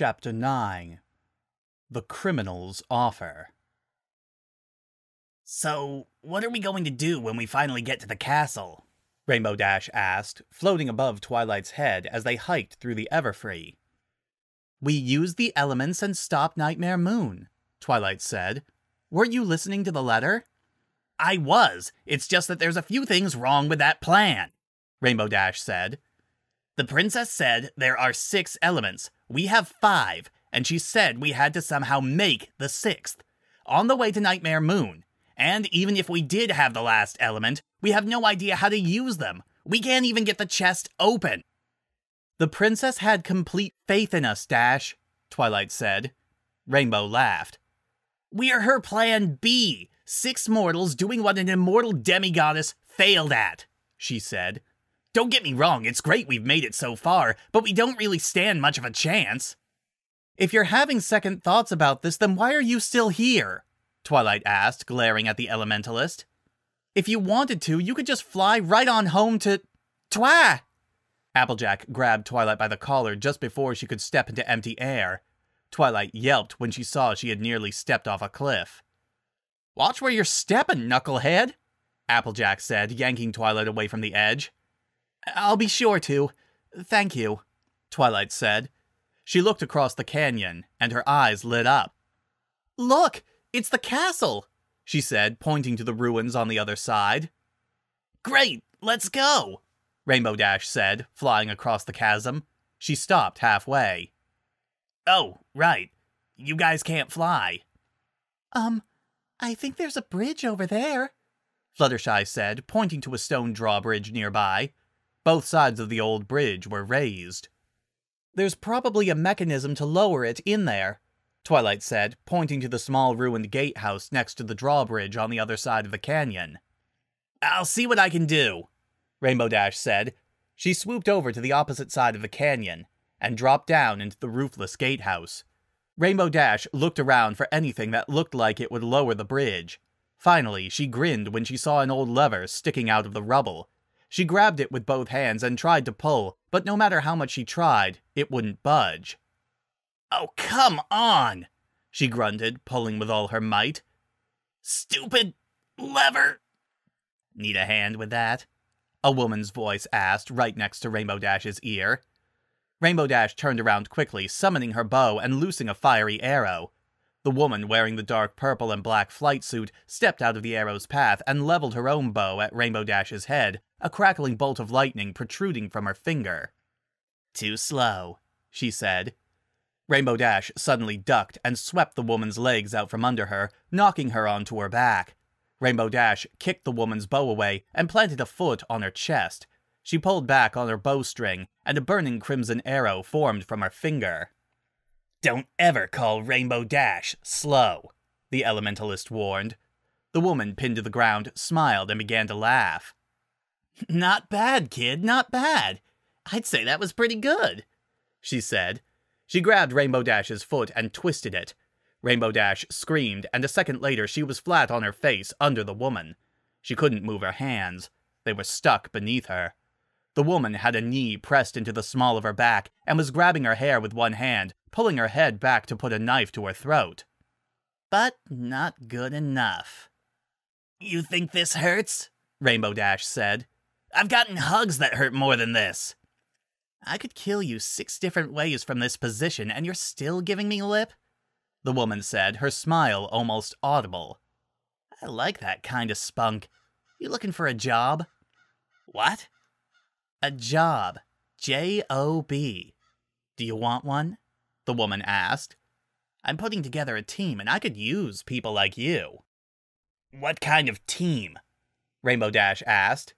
Chapter 9 The Criminal's Offer. So, what are we going to do when we finally get to the castle? Rainbow Dash asked, floating above Twilight's head as they hiked through the Everfree. We use the elements and stop Nightmare Moon, Twilight said. Weren't you listening to the letter? I was. It's just that there's a few things wrong with that plan, Rainbow Dash said. The princess said there are 6 elements. We have 5, and she said we had to somehow make the 6th. On the way to Nightmare Moon. And even if we did have the last element, we have no idea how to use them. We can't even get the chest open. The princess had complete faith in us, Dash, Twilight said. Rainbow laughed. We're her plan B. 6 mortals doing what an immortal demigoddess failed at, she said. Don't get me wrong, it's great we've made it so far, but we don't really stand much of a chance. If you're having second thoughts about this, then why are you still here? Twilight asked, glaring at the elementalist. If you wanted to, you could just fly right on home to... Twa! Applejack grabbed Twilight by the collar just before she could step into empty air. Twilight yelped when she saw she had nearly stepped off a cliff. Watch where you're stepping, knucklehead, Applejack said, yanking Twilight away from the edge. I'll be sure to. Thank you, Twilight said. She looked across the canyon, and her eyes lit up. Look! It's the castle, she said, pointing to the ruins on the other side. Great! Let's go! Rainbow Dash said, flying across the chasm. She stopped halfway. Oh, right. You guys can't fly. I think there's a bridge over there, Fluttershy said, pointing to a stone drawbridge nearby. Both sides of the old bridge were raised. There's probably a mechanism to lower it in there, Twilight said, pointing to the small ruined gatehouse next to the drawbridge on the other side of the canyon. I'll see what I can do, Rainbow Dash said. She swooped over to the opposite side of the canyon and dropped down into the roofless gatehouse. Rainbow Dash looked around for anything that looked like it would lower the bridge. Finally, she grinned when she saw an old lever sticking out of the rubble. She grabbed it with both hands and tried to pull, but no matter how much she tried, it wouldn't budge. Oh, come on, she grunted, pulling with all her might. Stupid lever. Need a hand with that? A woman's voice asked right next to Rainbow Dash's ear. Rainbow Dash turned around quickly, summoning her bow and loosing a fiery arrow. The woman wearing the dark purple and black flight suit stepped out of the arrow's path and leveled her own bow at Rainbow Dash's head, a crackling bolt of lightning protruding from her finger. Too slow, she said. Rainbow Dash suddenly ducked and swept the woman's legs out from under her, knocking her onto her back. Rainbow Dash kicked the woman's bow away and planted a foot on her chest. She pulled back on her bowstring, and a burning crimson arrow formed from her finger. Don't ever call Rainbow Dash slow, the elementalist warned. The woman, pinned to the ground, smiled and began to laugh. Not bad, kid, not bad. I'd say that was pretty good, she said. She grabbed Rainbow Dash's foot and twisted it. Rainbow Dash screamed, and a second later she was flat on her face under the woman. She couldn't move her hands. They were stuck beneath her. The woman had a knee pressed into the small of her back and was grabbing her hair with one hand, pulling her head back to put a knife to her throat. But not good enough. You think this hurts? Rainbow Dash said. I've gotten hugs that hurt more than this. I could kill you 6 different ways from this position, and you're still giving me lip? The woman said, her smile almost audible. I like that kind of spunk. You looking for a job? What? A job. J-O-B. Do you want one? The woman asked. I'm putting together a team, and I could use people like you. What kind of team? Rainbow Dash asked.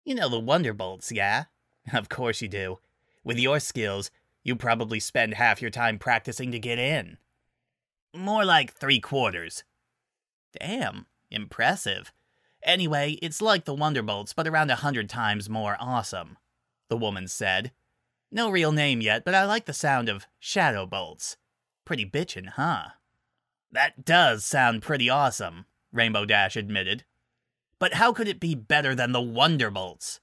You know the Wonderbolts, yeah? Of course you do. With your skills, you probably spend half your time practicing to get in. More like 3/4. Damn, impressive. Anyway, it's like the Wonderbolts, but around 100 times more awesome, the woman said. No real name yet, but I like the sound of Shadow Bolts. Pretty bitchin', huh? That does sound pretty awesome, Rainbow Dash admitted. But how could it be better than the Wonderbolts?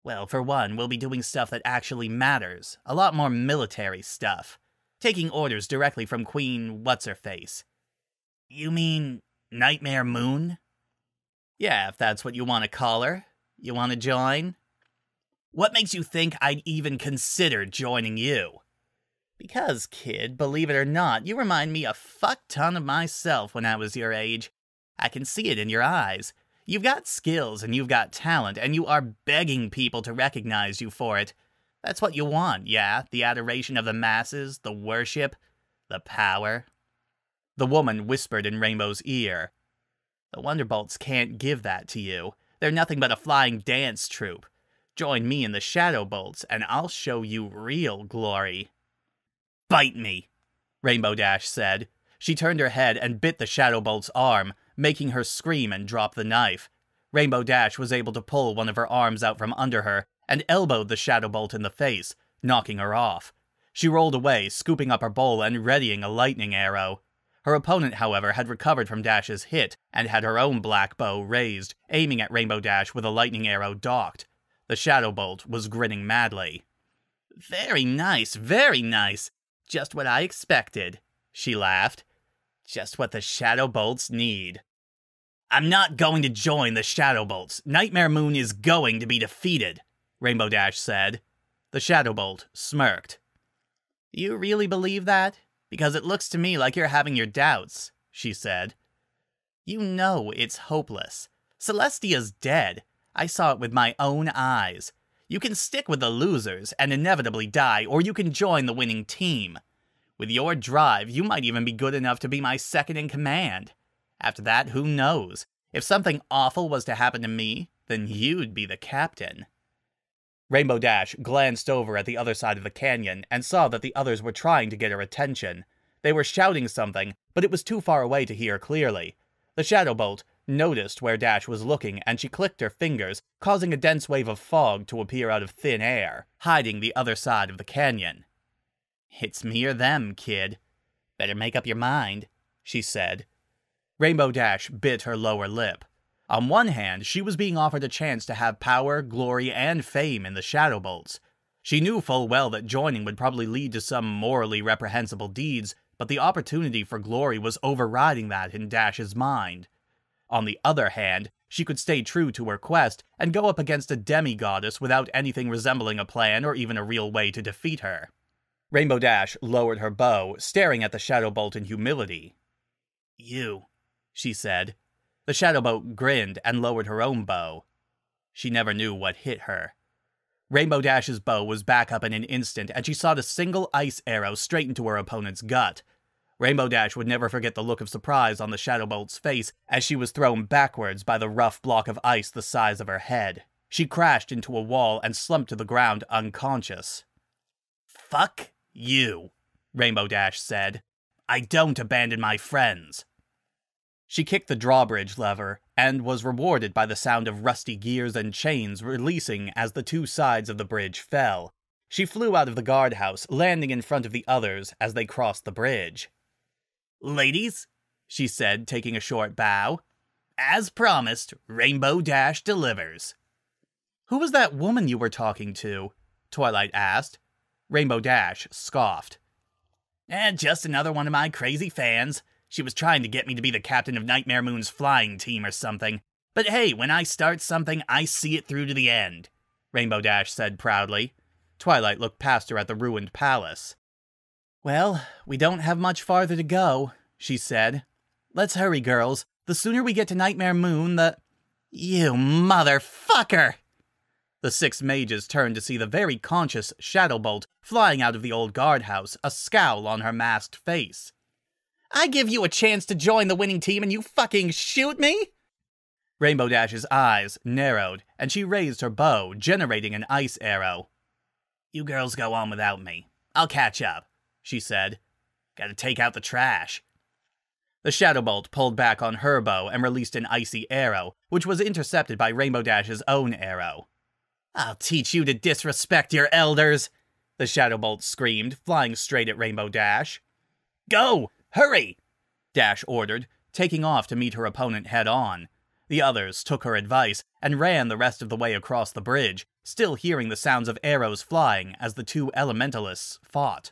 Well, for one, we'll be doing stuff that actually matters. A lot more military stuff. taking orders directly from Queen What's-Her-Face. You mean Nightmare Moon? Yeah, if that's what you want to call her. You want to join? What makes you think I'd even consider joining you? Because, kid, believe it or not, you remind me a fuck ton of myself when I was your age. I can see it in your eyes. You've got skills and you've got talent, and you are begging people to recognize you for it. That's what you want, yeah? The adoration of the masses, the worship, the power. The woman whispered in Rainbow's ear. The Wonderbolts can't give that to you. They're nothing but a flying dance troupe. Join me in the Shadowbolts, and I'll show you real glory. Bite me, Rainbow Dash said. She turned her head and bit the Shadowbolt's arm, making her scream and drop the knife. Rainbow Dash was able to pull one of her arms out from under her and elbowed the Shadowbolt in the face, knocking her off. She rolled away, scooping up her bowl and readying a lightning arrow. Her opponent, however, had recovered from Dash's hit and had her own black bow raised, aiming at Rainbow Dash with a lightning arrow docked. The Shadowbolt was grinning madly. Very nice, very nice. Just what I expected, she laughed. Just what the Shadowbolts need. I'm not going to join the Shadowbolts. Nightmare Moon is going to be defeated, Rainbow Dash said. The Shadowbolt smirked. You really believe that? Because it looks to me like you're having your doubts, she said. You know it's hopeless. Celestia's dead. I saw it with my own eyes. You can stick with the losers and inevitably die, or you can join the winning team. With your drive, you might even be good enough to be my second in command. After that, who knows? If something awful was to happen to me, then you'd be the captain. Rainbow Dash glanced over at the other side of the canyon and saw that the others were trying to get her attention. They were shouting something, but it was too far away to hear clearly. The Shadowbolt noticed where Dash was looking, and she clicked her fingers, causing a dense wave of fog to appear out of thin air, hiding the other side of the canyon. It's me or them, kid. Better make up your mind, she said. Rainbow Dash bit her lower lip. On one hand, she was being offered a chance to have power, glory, and fame in the Shadowbolts. She knew full well that joining would probably lead to some morally reprehensible deeds, but the opportunity for glory was overriding that in Dash's mind. On the other hand, she could stay true to her quest and go up against a demigoddess without anything resembling a plan or even a real way to defeat her. Rainbow Dash lowered her bow, staring at the Shadowbolt in humility. You, she said. The Shadowbolt grinned and lowered her own bow. She never knew what hit her. Rainbow Dash's bow was back up in an instant, and she shot a single ice arrow straight into her opponent's gut. Rainbow Dash would never forget the look of surprise on the Shadowbolt's face as she was thrown backwards by the rough block of ice the size of her head. She crashed into a wall and slumped to the ground unconscious. Fuck you, Rainbow Dash said. I don't abandon my friends. She kicked the drawbridge lever, and was rewarded by the sound of rusty gears and chains releasing as the two sides of the bridge fell. She flew out of the guardhouse, landing in front of the others as they crossed the bridge. Ladies, she said, taking a short bow. As promised, Rainbow Dash delivers. Who was that woman you were talking to? Twilight asked. Rainbow Dash scoffed. Just another one of my crazy fans. She was trying to get me to be the captain of Nightmare Moon's flying team or something. But hey, when I start something, I see it through to the end, Rainbow Dash said proudly. Twilight looked past her at the ruined palace. Well, we don't have much farther to go, she said. Let's hurry, girls. The sooner we get to Nightmare Moon, the... You motherfucker! The 6 mages turned to see the very conscious Shadowbolt flying out of the old guardhouse, a scowl on her masked face. I give you a chance to join the winning team and you fucking shoot me? Rainbow Dash's eyes narrowed, and she raised her bow, generating an ice arrow. You girls go on without me. I'll catch up, she said. Gotta take out the trash. The Shadowbolt pulled back on her bow and released an icy arrow, which was intercepted by Rainbow Dash's own arrow. I'll teach you to disrespect your elders, the Shadowbolt screamed, flying straight at Rainbow Dash. Go! Hurry! Dash ordered, taking off to meet her opponent head-on. The others took her advice and ran the rest of the way across the bridge, still hearing the sounds of arrows flying as the two elementalists fought.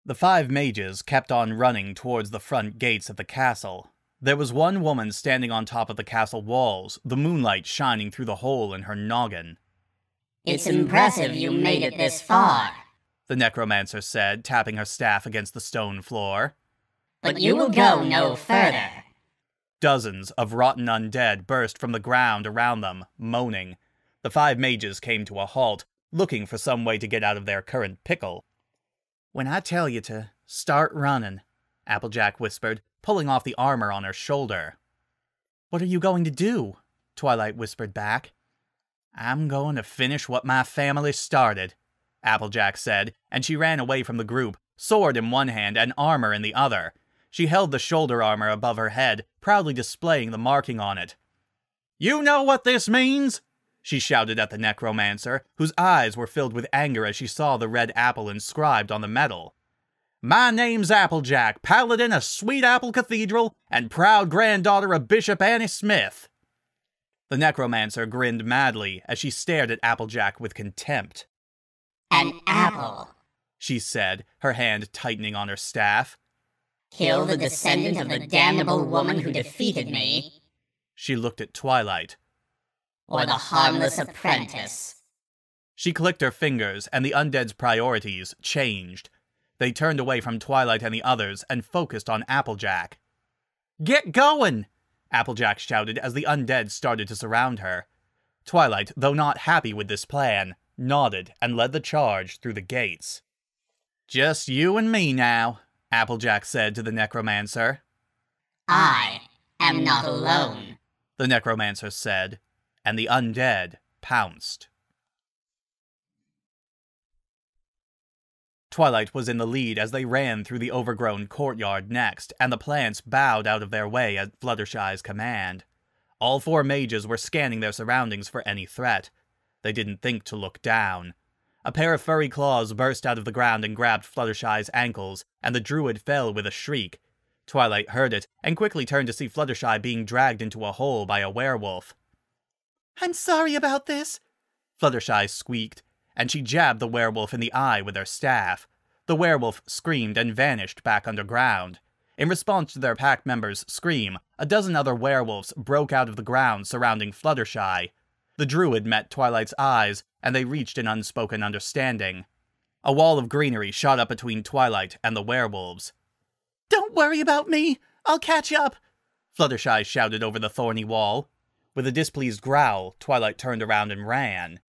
The 5 mages kept on running towards the front gates of the castle. There was one woman standing on top of the castle walls, the moonlight shining through the hole in her noggin. "It's impressive you made it this far," the necromancer said, tapping her staff against the stone floor. "But you will go no further." Dozens of rotten undead burst from the ground around them, moaning. The 5 mages came to a halt, looking for some way to get out of their current pickle. "When I tell you to start running," Applejack whispered, pulling off the armor on her shoulder. "What are you going to do?" Twilight whispered back. "I'm going to finish what my family started," Applejack said, and she ran away from the group, sword in one hand and armor in the other. She held the shoulder armor above her head, proudly displaying the marking on it. "You know what this means?" she shouted at the necromancer, whose eyes were filled with anger as she saw the red apple inscribed on the metal. "My name's Applejack, paladin of Sweet Apple Cathedral, and proud granddaughter of Bishop Annie Smith." The necromancer grinned madly as she stared at Applejack with contempt. "An apple," she said, her hand tightening on her staff. "Kill the descendant of the damnable woman who defeated me." She looked at Twilight. "Or the harmless apprentice." She clicked her fingers, and the undead's priorities changed. They turned away from Twilight and the others and focused on Applejack. "Get going!" Applejack shouted as the undead started to surround her. Twilight, though not happy with this plan, nodded and led the charge through the gates. "Just you and me now," Applejack said to the necromancer. "I am not alone," the necromancer said, and the undead pounced. Twilight was in the lead as they ran through the overgrown courtyard next, and the plants bowed out of their way at Fluttershy's command. All 4 mages were scanning their surroundings for any threat. They didn't think to look down. A pair of furry claws burst out of the ground and grabbed Fluttershy's ankles, and the druid fell with a shriek. Twilight heard it, and quickly turned to see Fluttershy being dragged into a hole by a werewolf. "I'm sorry about this," Fluttershy squeaked, and she jabbed the werewolf in the eye with her staff. The werewolf screamed and vanished back underground. In response to their pack members' scream, a dozen other werewolves broke out of the ground surrounding Fluttershy. The druid met Twilight's eyes, and they reached an unspoken understanding. A wall of greenery shot up between Twilight and the werewolves. "Don't worry about me! I'll catch up!" Fluttershy shouted over the thorny wall. With a displeased growl, Twilight turned around and ran.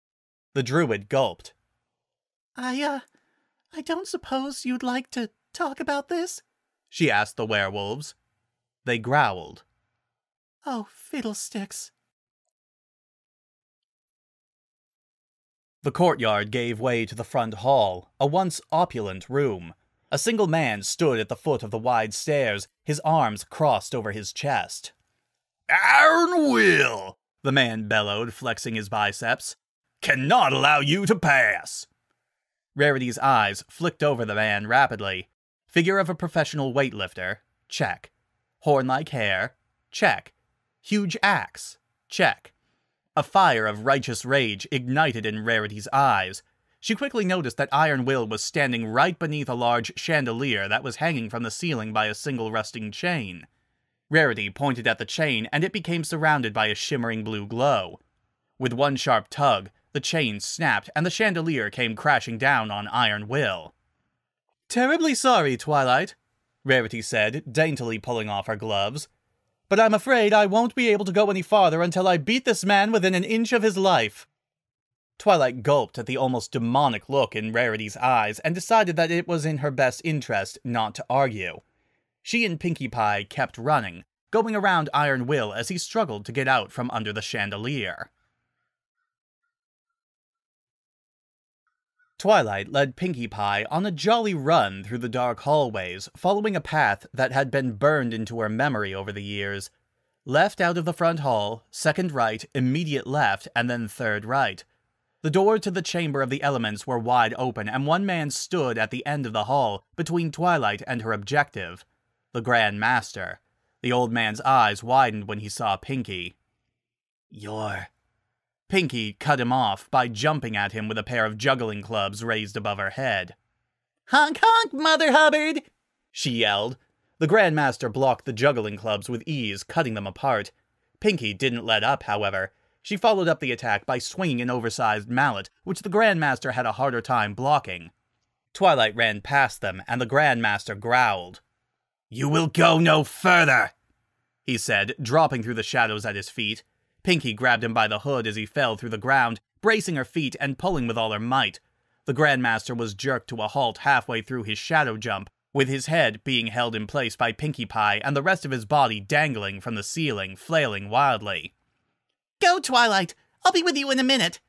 The druid gulped. I don't suppose you'd like to talk about this?" she asked the werewolves. They growled. "Oh, fiddlesticks." The courtyard gave way to the front hall, a once opulent room. A single man stood at the foot of the wide stairs, his arms crossed over his chest. "Iron Will," the man bellowed, flexing his biceps, "cannot allow you to pass." Rarity's eyes flicked over the man rapidly. Figure of a professional weightlifter, check. Horn-like hair, check. Huge axe, check. A fire of righteous rage ignited in Rarity's eyes. She quickly noticed that Iron Will was standing right beneath a large chandelier that was hanging from the ceiling by a single rusting chain. Rarity pointed at the chain, and it became surrounded by a shimmering blue glow. With one sharp tug, the chain snapped, and the chandelier came crashing down on Iron Will. "Terribly sorry, Twilight," Rarity said, daintily pulling off her gloves. "But I'm afraid I won't be able to go any farther until I beat this man within an inch of his life." Twilight gulped at the almost demonic look in Rarity's eyes and decided that it was in her best interest not to argue. She and Pinkie Pie kept running, going around Iron Will as he struggled to get out from under the chandelier. Twilight led Pinkie Pie on a jolly run through the dark hallways, following a path that had been burned into her memory over the years. Left out of the front hall, second right, immediate left, and then third right. The door to the Chamber of the Elements were wide open, and one man stood at the end of the hall, between Twilight and her objective. The Grand Master. The old man's eyes widened when he saw Pinkie. "You're..." Pinkie cut him off by jumping at him with a pair of juggling clubs raised above her head. Honk honk, Mother Hubbard! She yelled. The Grandmaster blocked the juggling clubs with ease, cutting them apart. Pinky didn't let up, however. She followed up the attack by swinging an oversized mallet, which the Grandmaster had a harder time blocking. Twilight ran past them, and the Grandmaster growled. "You will go no further," he said, dropping through the shadows at his feet. Pinky grabbed him by the hood as he fell through the ground, bracing her feet and pulling with all her might. The Grandmaster was jerked to a halt halfway through his shadow jump, with his head being held in place by Pinkie Pie and the rest of his body dangling from the ceiling, flailing wildly. "Go, Twilight! I'll be with you in a minute!"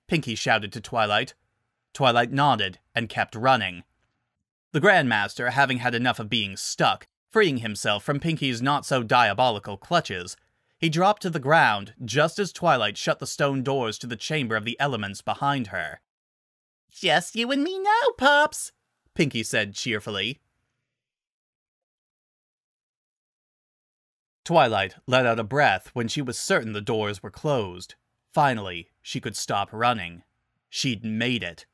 Pinkie shouted to Twilight. Twilight nodded and kept running. The Grandmaster, having had enough of being stuck, freeing himself from Pinkie's not-so-diabolical clutches, he dropped to the ground just as Twilight shut the stone doors to the Chamber of the Elements behind her. "Just you and me now, Pops," Pinkie said cheerfully. Twilight let out a breath when she was certain the doors were closed. Finally, she could stop running. She'd made it.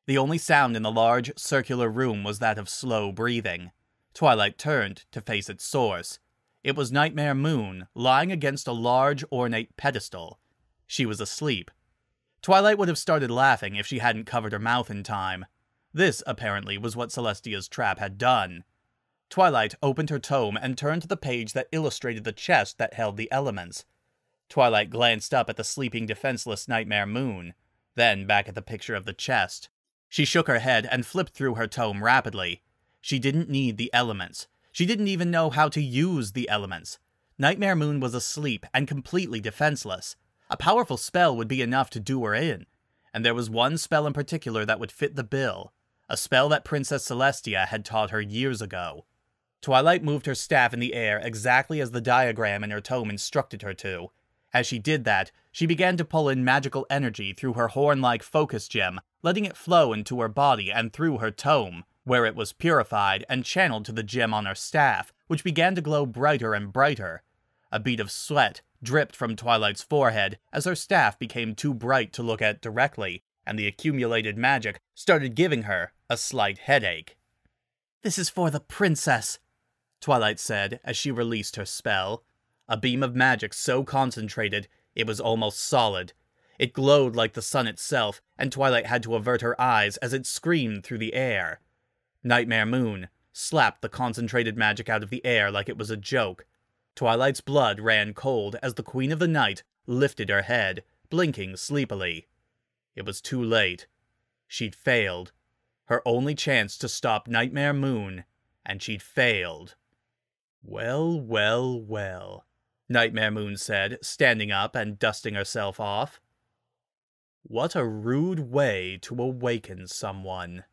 The only sound in the large, circular room was that of slow breathing. Twilight turned to face its source. It was Nightmare Moon, lying against a large, ornate pedestal. She was asleep. Twilight would have started laughing if she hadn't covered her mouth in time. This, apparently, was what Celestia's trap had done. Twilight opened her tome and turned to the page that illustrated the chest that held the elements. Twilight glanced up at the sleeping, defenseless Nightmare Moon, then back at the picture of the chest. She shook her head and flipped through her tome rapidly. She didn't need the elements. She didn't even know how to use the elements. Nightmare Moon was asleep and completely defenseless. A powerful spell would be enough to do her in, and there was one spell in particular that would fit the bill, a spell that Princess Celestia had taught her years ago. Twilight moved her staff in the air exactly as the diagram in her tome instructed her to. As she did that, she began to pull in magical energy through her horn-like focus gem, letting it flow into her body and through her tome, where it was purified and channeled to the gem on her staff, which began to glow brighter and brighter. A bead of sweat dripped from Twilight's forehead as her staff became too bright to look at directly, and the accumulated magic started giving her a slight headache. "This is for the princess," Twilight said as she released her spell. A beam of magic so concentrated it was almost solid. It glowed like the sun itself, and Twilight had to avert her eyes as it screamed through the air. Nightmare Moon slapped the concentrated magic out of the air like it was a joke. Twilight's blood ran cold as the Queen of the Night lifted her head, blinking sleepily. It was too late. She'd failed. Her only chance to stop Nightmare Moon, and she'd failed. "Well, well, well," Nightmare Moon said, standing up and dusting herself off. "What a rude way to awaken someone."